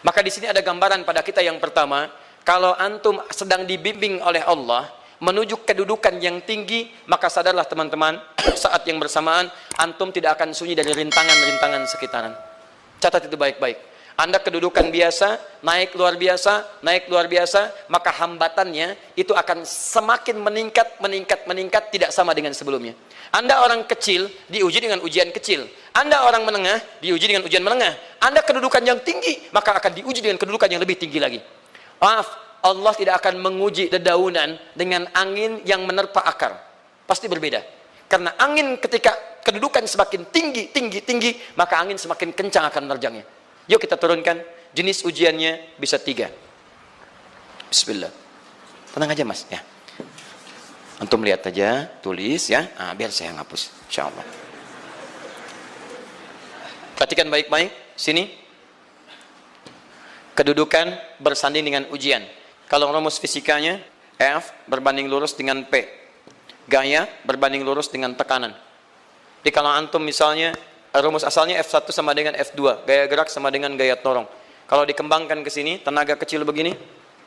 Maka di sini ada gambaran pada kita yang pertama, kalau antum sedang dibimbing oleh Allah menuju kedudukan yang tinggi, maka sadarlah teman-teman, saat yang bersamaan antum tidak akan sunyi dari rintangan-rintangan sekitaran. Catat itu baik-baik. Anda kedudukan biasa, naik luar biasa, maka hambatannya itu akan semakin meningkat, tidak sama dengan sebelumnya. Anda orang kecil, diuji dengan ujian kecil. Anda orang menengah, diuji dengan ujian menengah. Anda kedudukan yang tinggi, maka akan diuji dengan kedudukan yang lebih tinggi lagi. Maaf, Allah tidak akan menguji dedaunan dengan angin yang menerpa akar. Pasti berbeda. Karena angin ketika kedudukan semakin tinggi, maka angin semakin kencang akan menerjangnya. Yuk kita turunkan, jenis ujiannya bisa 3. Bismillah. Tenang aja mas, ya. Antum lihat aja, tulis ya, biar saya ngapus, insyaallah. Perhatikan baik-baik, sini. Kedudukan bersanding dengan ujian. Kalau rumus fisikanya, F berbanding lurus dengan P. Gaya berbanding lurus dengan tekanan. Jadi kalau antum misalnya, rumus asalnya F1 sama dengan F2, gaya gerak sama dengan gaya dorong. Kalau dikembangkan ke sini, tenaga kecil begini,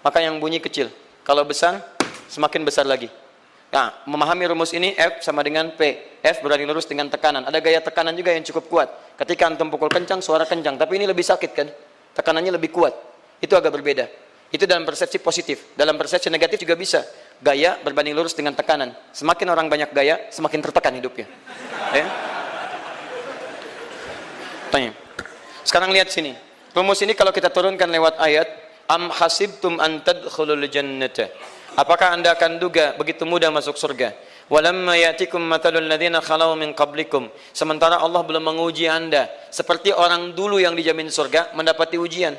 maka yang bunyi kecil. Kalau besar, semakin besar lagi. Nah, memahami rumus ini, F sama dengan P. F berbanding lurus dengan tekanan. Ada gaya tekanan juga yang cukup kuat. Ketika antum pukul kencang, suara kencang. Tapi ini lebih sakit kan? Tekanannya lebih kuat. Itu agak berbeda. Itu dalam persepsi positif. Dalam persepsi negatif juga bisa. Gaya berbanding lurus dengan tekanan. Semakin orang banyak gaya, semakin tertekan hidupnya. Ya? Tanya. Sekarang lihat sini. Rumus ini kalau kita turunkan lewat ayat, am hasibtum an tadkhulul jannata. Apakah anda akan duga begitu mudah masuk surga? Walamma ya'tikum mathalul ladzina khalau min qablikum. Sementara Allah belum menguji anda seperti orang dulu yang dijamin surga mendapati ujian.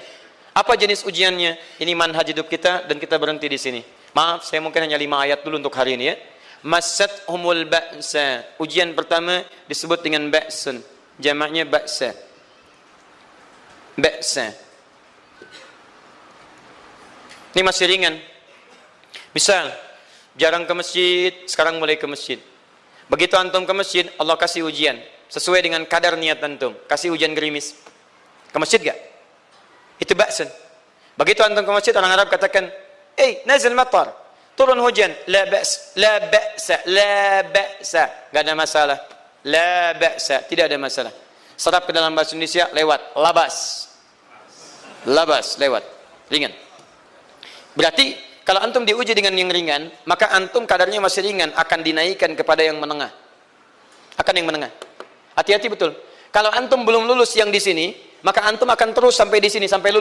Apa jenis ujiannya? Ini manhaj hidup kita dan kita berhenti di sini. Maaf, saya mungkin hanya 5 ayat dulu untuk hari ini ya. Massathumul ba'sa. Ujian pertama disebut dengan ba'sun. Jamaknya ba'sa. Ba'sa. Ini masih ringan. Misal, jarang ke masjid, sekarang mulai ke masjid. Begitu antum ke masjid, Allah kasih ujian. Sesuai dengan kadar niat antum. Kasih hujan gerimis. Ke masjid gak? Itu ba'sun. Begitu antum ke masjid, orang Arab katakan, nazil matar. Turun hujan. La ba's, la ba'sa, la ba'sa. Gak ada masalah. La ba'sa, tidak ada masalah. Serap ke dalam bahasa Indonesia, lewat. Labas. Labas, lewat. Ringan. Berarti, kalau antum diuji dengan yang ringan, maka antum kadarnya masih ringan, akan dinaikkan kepada yang menengah. Akan yang menengah. Hati-hati betul. Kalau antum belum lulus yang di sini, maka antum akan terus sampai di sini, sampai lulus.